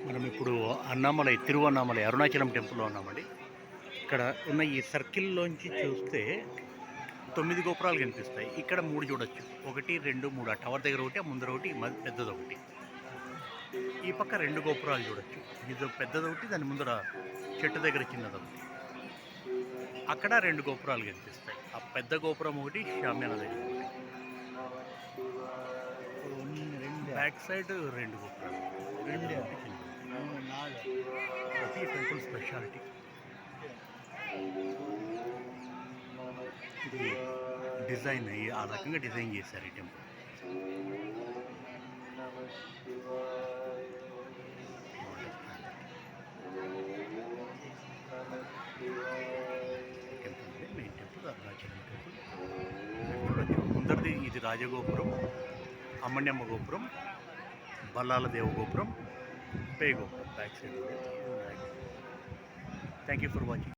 మనం ఇప్పుడు అన్నామలై తిరువన్నామలై అరుణాచలం టెంపుల్లో ఉన్నామండి. ఇక్కడ ఉన్న ఈ సర్కిల్లోంచి చూస్తే 9 గోపురాలు కనిపిస్తాయి. ఇక్కడ 3 చూడొచ్చు. 1, 2, 3 ఆ టవర్ దగ్గర ఒకటి, ఆ ముందర ఒకటి, పెద్దదొకటి. ఈ పక్క 2 గోపురాలు చూడొచ్చు. ఇది పెద్దదొకటి, దాని ముందర చెట్టు దగ్గర చిన్నదొకటి. అక్కడ 2 గోపురాలు కనిపిస్తాయి. ఆ పెద్ద గోపురం ఒకటి, షామ్యాన దగ్గర ఒకటి. బ్యాక్ సైడ్ 2 గోపురాలు. అది టెంపుల్ స్పెషాలిటీ. ఇది డిజైన్ ఆ రకంగా డిజైన్ చేశారు ఈ temple. Temple main temple Arunachalam temple చూడొచ్చు. ముందరిది ఇది రాజగోపురం, అమ్మణ్యమ్మ గోపురం, బల్లాల దేవ గోపురం, పే గోపురం back side. Thank you for watching.